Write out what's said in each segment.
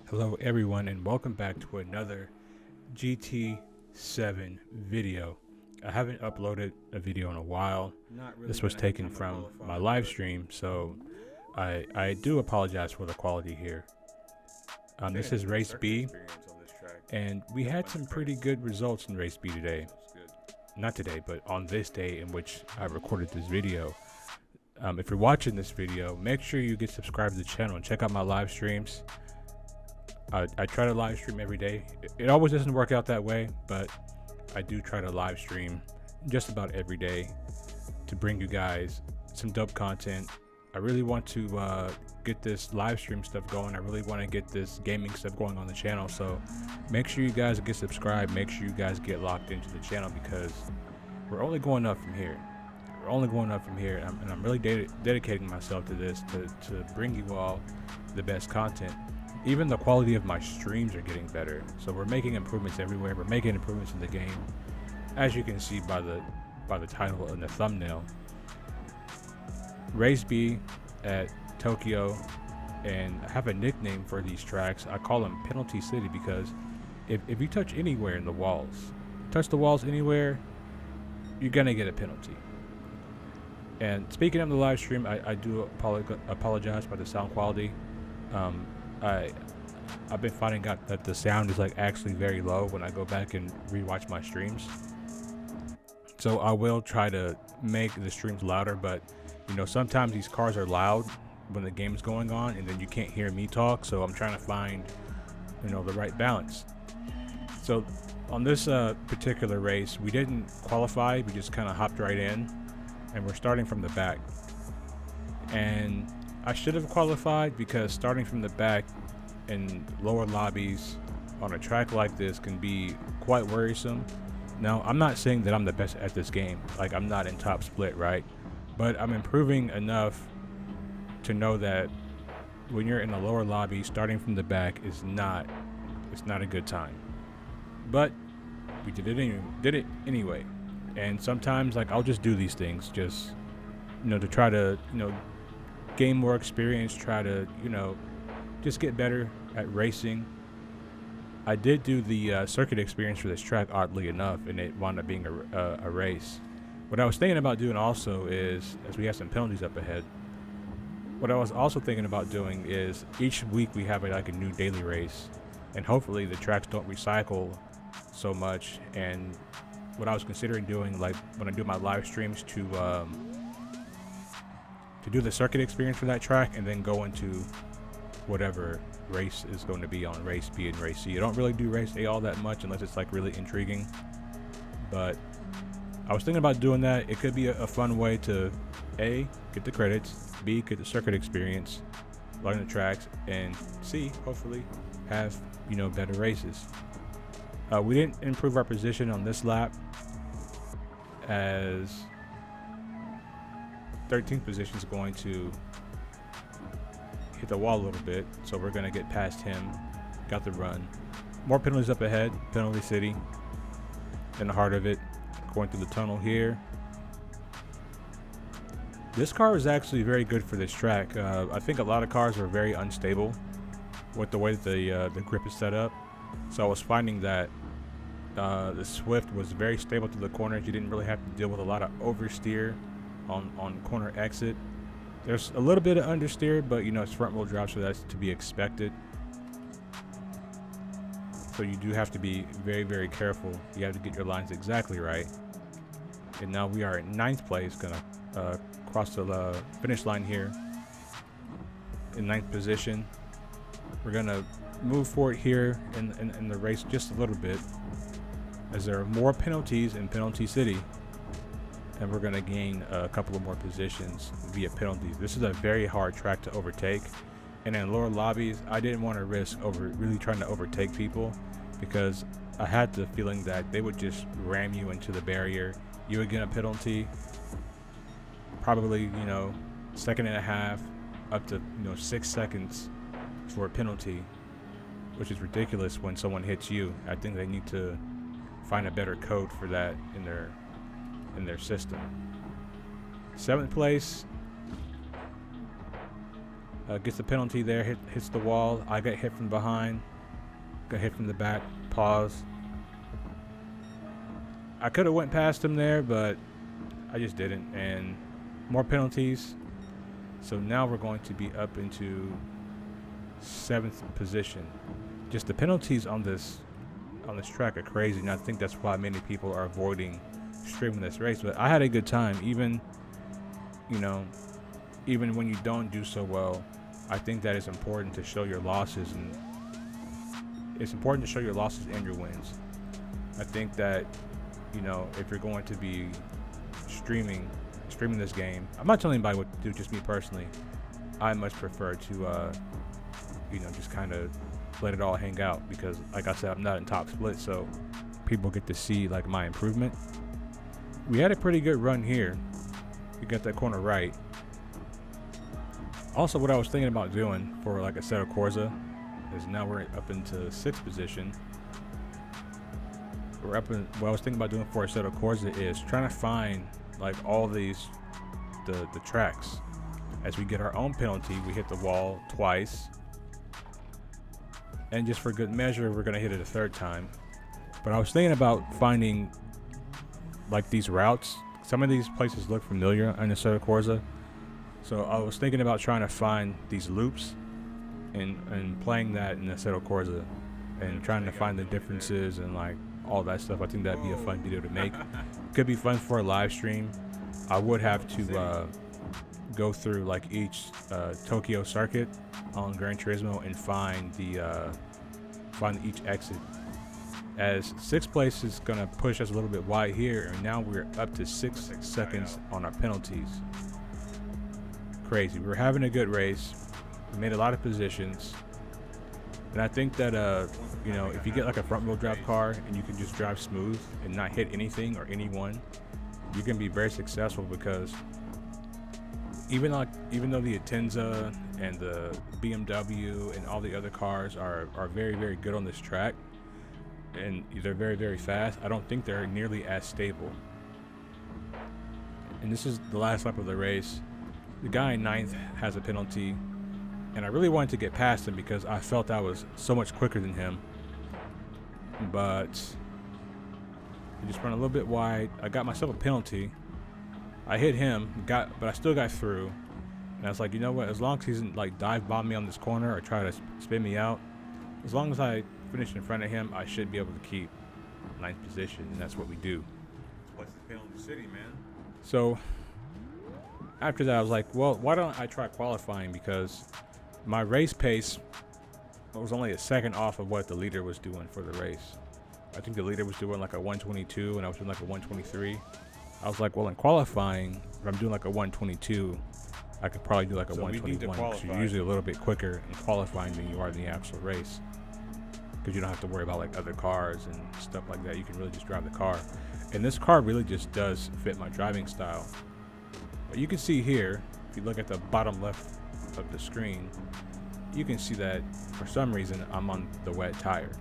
Hello everyone and welcome back to another GT7 video. I haven't uploaded a video in a while. This was taken from my live stream, so I do apologize for the quality here. This is Race B, and we had some pretty good results in Race B today. Not today, but on this day in which I recorded this video. If you're watching this video, make sure you get subscribed to the channel and check out my live streams. I try to live stream every day. It always doesn't work out that way, but I do try to live stream just about every day to bring you guys some dope content. I really want to get this live stream stuff going. I really want to get this gaming stuff going on the channel. So make sure you guys get subscribed. Make sure you guys get locked into the channel because we're only going up from here. We're only going up from here, and I'm really dedicating myself to this to bring you all the best content. Even the quality of my streams are getting better, so we're making improvements everywhere. We're making improvements in the game, as you can see by the title and the thumbnail. Race B at Tokyo, and I have a nickname for these tracks. I call them Penalty City because if you touch anywhere in the walls, anywhere, you're gonna get a penalty. And speaking of the live stream, I do apologize for the sound quality. I've been finding out that the sound is actually very low when I go back and rewatch my streams. So I will try to make the streams louder, but sometimes these cars are loud when the game's going on and then you can't hear me talk. So I'm trying to find the right balance. So on this particular race, we didn't qualify. We just kind of hopped right in, and we're starting from the back. And I should have qualified because starting from the back in lower lobbies on a track like this can be quite worrisome. Now, I'm not saying that I'm the best at this game. I'm not in top split, right? But I'm improving enough to know that when you're in a lower lobby, starting from the back is not a good time. But we did it anyway. And sometimes I'll just do these things just to try to gain more experience, try to just get better at racing. I did do the circuit experience for this track, oddly enough, and it wound up being a race. What I was thinking about doing also is, as we have some penalties up ahead, what I was also thinking about doing is each week we have a new daily race, and hopefully the tracks don't recycle so much. And what I was considering doing, when I do my live streams, to do the circuit experience for that track and then go into whatever race is going to be on Race B and Race C. I don't really do Race A all that much unless it's really intriguing, but I was thinking about doing that. It could be a fun way to A, get the credits, B, get the circuit experience, learn the tracks, and C, hopefully have better races. We didn't improve our position on this lap, as 13th position is going to hit the wall a little bit, so we're going to get past him. Got the run. More penalties up ahead. Penalty City in the heart of it, going through the tunnel here. This car is actually very good for this track. I think a lot of cars are very unstable with the way that the grip is set up, so I was finding that the Swift was very stable to the corners. You didn't really have to deal with a lot of oversteer on corner exit. There's a little bit of understeer, but it's front wheel drive, so that's to be expected. So you do have to be very, very careful. You have to get your lines exactly right. And now we are in 9th place, gonna cross the finish line here in 9th position. We're gonna move forward here in the race just a little bit, as there are more penalties in Penalty City, and we're going to gain a couple of more positions via penalties. This is a very hard track to overtake, and in lower lobbies I didn't want to risk really trying to overtake people, because I had the feeling that they would just ram you into the barrier. You would get a penalty, probably second and a half up to 6 seconds for a penalty, which is ridiculous when someone hits you. I think they need to find a better code for that in their system. 7th place, Gets the penalty there, hits the wall. I get hit from behind, got hit from the back, pause. I could have went past him there, but I just didn't. And more penalties. So now we're going to be up into 7th position. Just the penalties on this track are crazy, and I think that's why many people are avoiding streaming this race. But I had a good time, even when you don't do so well. I think that it's important to show your losses, and it's important to show your losses and your wins. I think that, if you're going to be streaming this game, I'm not telling anybody what to do, just me personally. I much prefer to, just kind of let it all hang out, because, like I said, I'm not in top split, so people get to see like my improvement. We had a pretty good run here. We got that corner right. Also, what I was thinking about doing for like a Assetto Corsa is now we're up into 6th position. What I was thinking about doing for a Assetto Corsa is trying to find like all these the tracks. As we get our own penalty, we hit the wall twice, and just for good measure, we're gonna hit it a 3rd time. But I was thinking about finding like these routes. Some of these places look familiar on the Assetto Corsa. So I was thinking about trying to find these loops and playing that in the Assetto Corsa and trying to find the differences and like all that stuff. I think that'd be a fun video to make. Could be fun for a live stream. I would have to go through like each Tokyo circuit on Gran Turismo and find each exit. As 6th place is gonna push us a little bit wide here, and now we're up to 6 seconds on our penalties. Crazy. We were having a good race. We made a lot of positions, and I think that if you get like a front wheel drive car and you can just drive smooth and not hit anything or anyone, you can be very successful, because even though the Atenza and the BMW and all the other cars are very, very good on this track, and they're very, very fast, I don't think they're nearly as stable. And this is the last lap of the race. The guy in 9th has a penalty, and I really wanted to get past him because I felt I was so much quicker than him. But I just ran a little bit wide. I got myself a penalty. I hit him, but I still got through. And I was like, you know what? As long as he doesn't like dive bomb me on this corner or try to spin me out, as long as I finish in front of him, I should be able to keep 9th position, and that's what we do. What's the penalty city, man? So after that, I was like, well, why don't I try qualifying, because my race pace was only a second off of what the leader was doing for the race. I think the leader was doing like a 122 and I was doing like a 123. I was like, well, in qualifying, if I'm doing like a 122, I could probably do like a 121, because you're usually a little bit quicker in qualifying than you are in the actual race, because you don't have to worry about like other cars and stuff like that. You can really just drive the car, and this car really just does fit my driving style. But you can see here, if you look at the bottom left of the screen, you can see that for some reason I'm on the wet tire.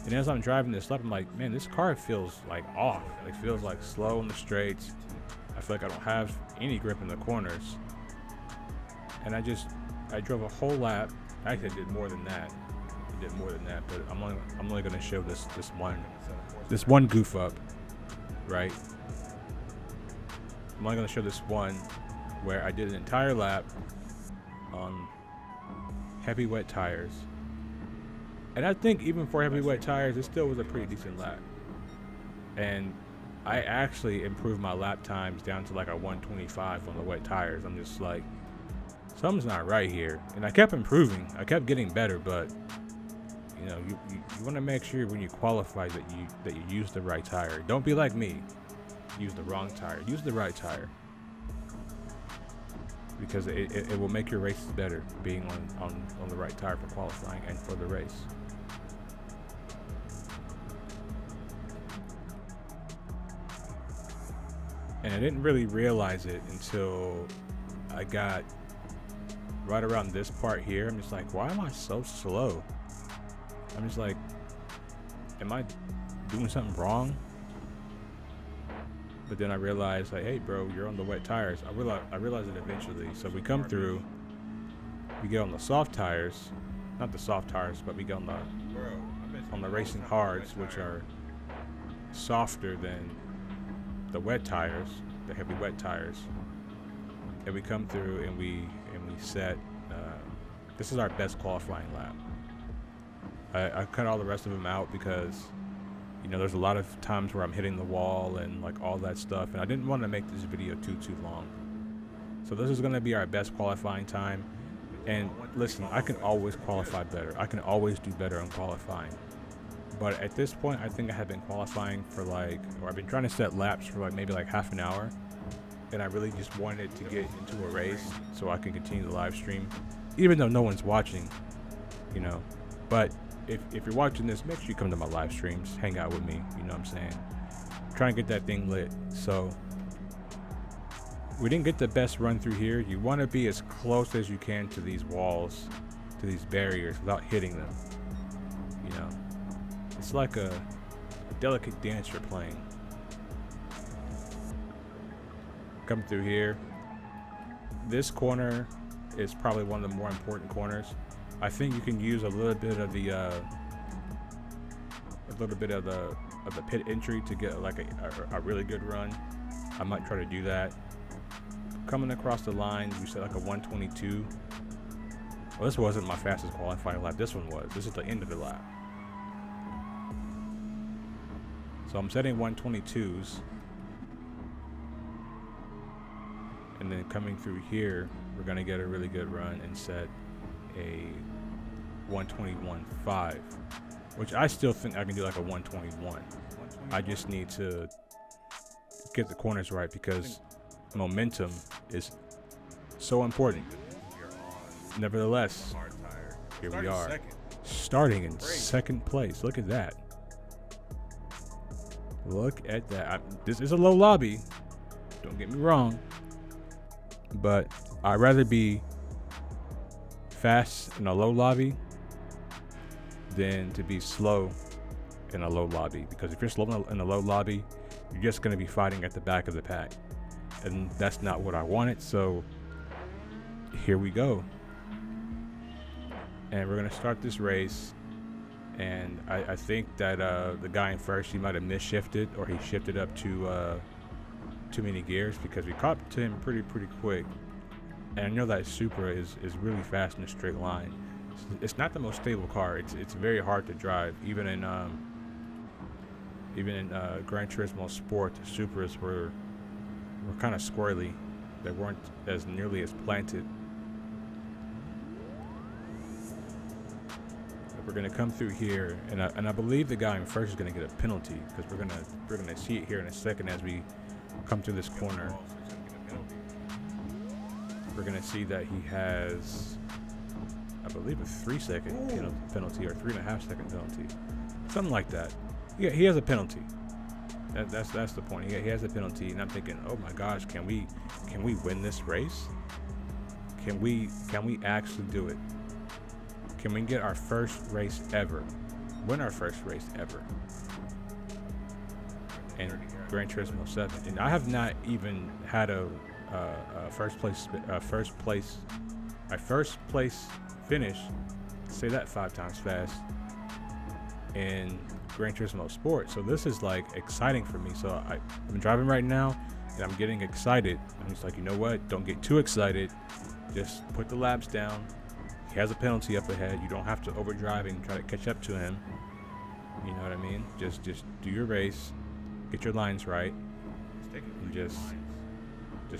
And as I'm driving this lap, I'm like, man, this car feels like off. It feels like slow in the straights. I feel like I don't have any grip in the corners. And I drove a whole lap. Actually, I did more than that. But I'm only going to show this one goof up, right? I'm only going to show this one where I did an entire lap on heavy wet tires. And I think even for heavy wet tires, it still was a pretty decent lap. And I actually improved my lap times down to like a 125 on the wet tires. I'm just like, something's not right here. And I kept improving. I kept getting better, but you want to make sure when you qualify that you use the right tire. Don't be like me. Use the wrong tire. Use the right tire, because it will make your races better being on the right tire for qualifying and for the race. And I didn't really realize it until I got right around this part here. I'm just like, why am I so slow? I'm just like, am I doing something wrong? But then I realized, like, hey, bro, you're on the wet tires. I realized it eventually. So we come through, we get on the soft tires, not the soft tires, but we get on the racing hards, which are softer than the wet tires, the heavy wet tires. And we come through and we set. This is our best qualifying lap. I cut all the rest of them out because, you know, there's a lot of times where I'm hitting the wall and like all that stuff, and I didn't want to make this video too long. So this is going to be our best qualifying time. And listen, I can always qualify better. I can always do better on qualifying. But at this point, I think I have been qualifying for or I've been trying to set laps for maybe half an hour. And I really just wanted to get into a race so I can continue the live stream, even though no one's watching, you know. But if you're watching this, make sure you come to my live streams, hang out with me, you know what I'm saying? Try and get that thing lit. So we didn't get the best run through here. You want to be as close as you can to these walls, to these barriers, without hitting them. You know, it's like a delicate dance you're playing. Come through here. This corner is probably one of the more important corners. I think you can use a little bit of the pit entry to get a really good run. I might try to do that. Coming across the line, we set a 122. Well, this wasn't my fastest qualifying lap. This one was. This is the end of the lap. So I'm setting 122s. And then coming through here, we're going to get a really good run and set a 121.5, which I still think I can do a 121. I just need to get the corners right because momentum is so important. Nevertheless, here we are, starting in second place. Look at that. Look at that. This is a low lobby. Don't get me wrong. But I'd rather be fast in a low lobby than to be slow in a low lobby. Because if you're slow in a low lobby, you're just going to be fighting at the back of the pack. And that's not what I wanted. So here we go. And we're going to start this race. And I think that the guy in first, he might have misshifted, or he shifted up to too many gears, because we caught to him pretty quick. And I know that Supra is really fast in a straight line. It's not the most stable car. It's very hard to drive. Even in Gran Turismo Sport, the Supras were kind of squirrely. They weren't as nearly as planted. But we're gonna come through here, and I believe the guy in first is gonna get a penalty, because we're gonna see it here in a second as we come through this corner. We're gonna see that he has, I believe, a 3-second penalty, or 3.5-second penalty, something like that. Yeah, he has a penalty. That's the point. He has a penalty, and I'm thinking, oh my gosh, can we win this race? Can we actually do it? Can we get our first race ever? Win our first race ever? And Gran Turismo 7, and I have not even had a first place finish. Say that 5 times fast in Gran Turismo Sport. So this is exciting for me. So I'm driving right now, and I'm getting excited. I'm just like, you know what? Don't get too excited. Just put the laps down. He has a penalty up ahead. You don't have to overdrive and try to catch up to him. You know what I mean? Just do your race. Get your lines right, and just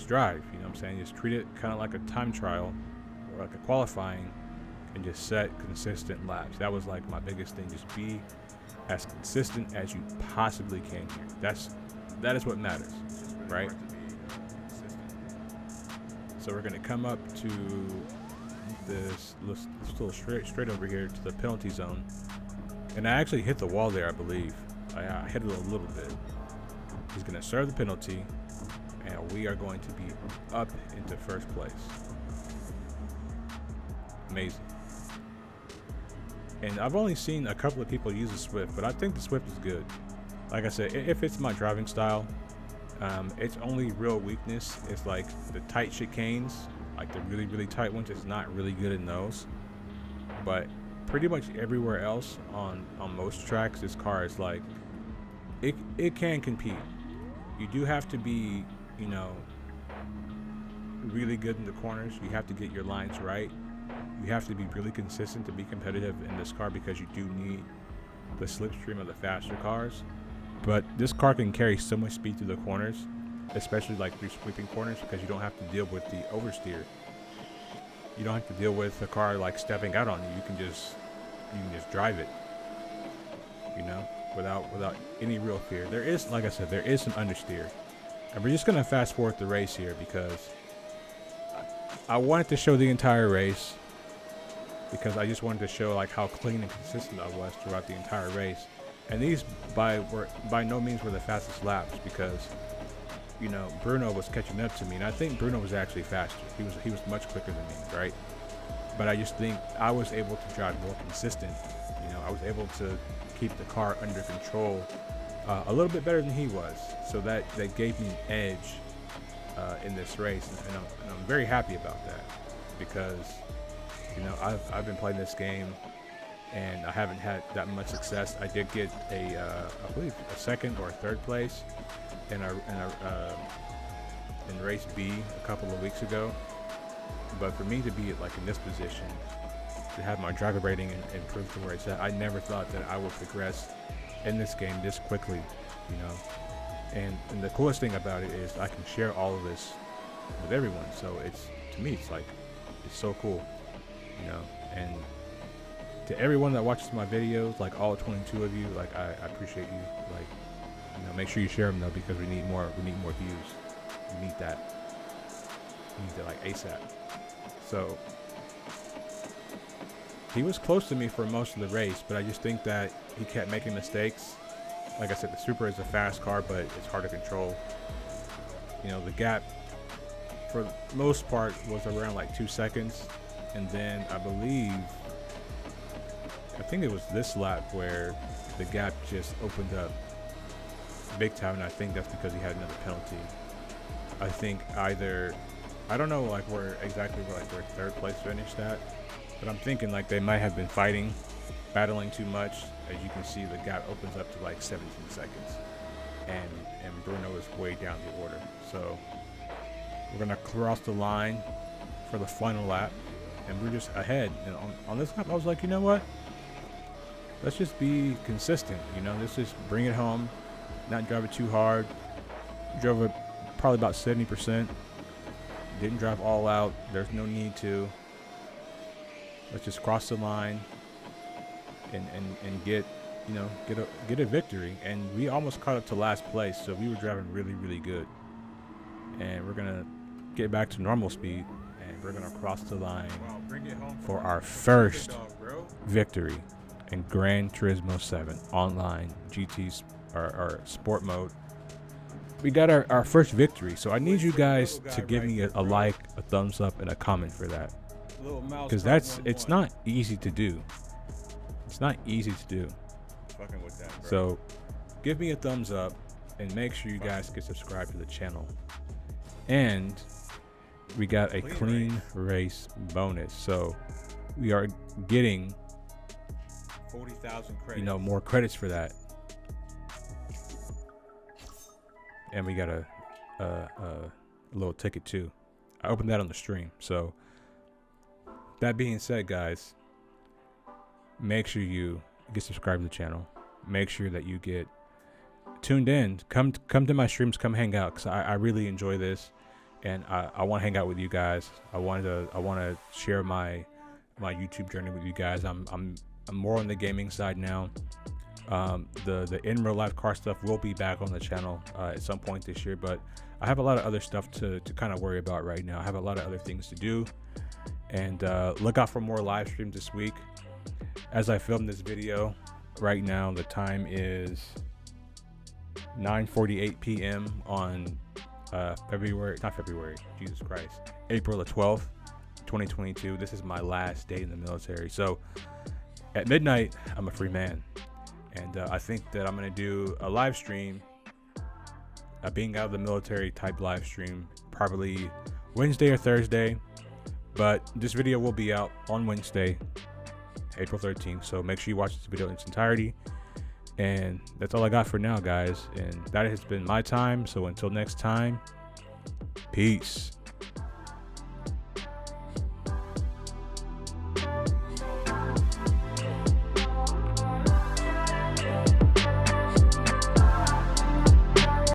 drive. You know what I'm saying? Just treat it kind of like a time trial or like a qualifying, and just set consistent laps. That was my biggest thing. Just be as consistent as you possibly can here. That is what matters, right? So we're gonna come up to this little straight over here to the penalty zone, and I actually hit the wall there. I believe I hit it a little bit. He's going to serve the penalty, and we are going to be up into first place. Amazing. And I've only seen a couple of people use the Swift, but I think the Swift is good. Like I said, if it's my driving style, its only real weakness is the tight chicanes Like the really, really tight ones, it's not really good in those. But pretty much everywhere else on most tracks, this car is like it can compete. You do have to be, you know, really good in the corners. You have to get your lines right. You have to be really consistent to be competitive in this car because you do need the slipstream of the faster cars. But this car can carry so much speed through the corners, especially like through sweeping corners, because you don't have to deal with the oversteer. You don't have to deal with the car like stepping out on you. You can just drive it, you know, without any real fear. There is, like I said, there is some understeer, and we're just gonna fast forward the race here because I wanted to show the entire race because I just wanted to show like how clean and consistent I was throughout the entire race. And these by no means were the fastest laps because, you know, Bruno was catching up to me, and I think Bruno was actually faster. He was much quicker than me, right? But I just think I was able to drive more consistent. You know, I was able to keep the car under control a little bit better than he was. So that gave me an edge in this race, and I'm very happy about that because, you know, I've been playing this game and I haven't had that much success. I did get I believe a second or a third place in race B a couple of weeks ago. But for me to be like in this position, to have my driver rating improve to where it's at, I never thought that I would progress in this game this quickly, you know. And the coolest thing about it is I can share all of this with everyone. So it's, to me, it's like, it's so cool, you know. And to everyone that watches my videos, like all 22 of you, like I appreciate you. Like, you know, make sure you share them though, because we need more views. We need that. We need that like ASAP. So he was close to me for most of the race, but I just think that he kept making mistakes. Like I said, the Supra is a fast car, but it's hard to control. You know, the gap for the most part was around like 2 seconds. And then I think it was this lap where the gap just opened up big time. And I think that's because he had another penalty. I think I don't know like where third place finished at, but I'm thinking like they might have been battling too much. As you can see, the gap opens up to like 17 seconds, and Bruno is way down the order. So we're gonna cross the line for the final lap, and we're just ahead. And on this lap, I was like, you know what? Let's just be consistent. You know, let's just bring it home, not drive it too hard. Drove it probably about 70%. Didn't drive all out. There's no need to. Let's just cross the line and get a victory. And we almost caught up to last place, so we were driving really, really good. And we're gonna get back to normal speed, and we're gonna cross the line for our first victory in Gran Turismo 7 online GT or sport mode. We got our first victory, so I need you guys to give me a like, a thumbs up, and a comment for that, because it's not easy to do. It's not easy to do. Fucking with that, bro. So give me a thumbs up and make sure you guys get subscribed to the channel. And we got a clean race bonus, so we are getting 40,000 credits. You know, more credits for that. And we got a little ticket too. I opened that on the stream. So that being said, guys, make sure you get subscribed to the channel. Make sure that you get tuned in. Come to my streams. Come hang out, because I really enjoy this, and I want to hang out with you guys. I want to share my YouTube journey with you guys. I'm more on the gaming side now. The in real life car stuff will be back on the channel at some point this year, but I have a lot of other stuff to kind of worry about right now. I have a lot of other things to do, and look out for more live streams this week. As I film this video right now, the time is 9:48 p.m. on April the 12th, 2022. This is my last day in the military. So at midnight, I'm a free man. And I think that I'm going to do a live stream, being out of the military type live stream, probably Wednesday or Thursday. But this video will be out on Wednesday, April 13th. So make sure you watch this video in its entirety. And that's all I got for now, guys. And that has been my time. So until next time, peace.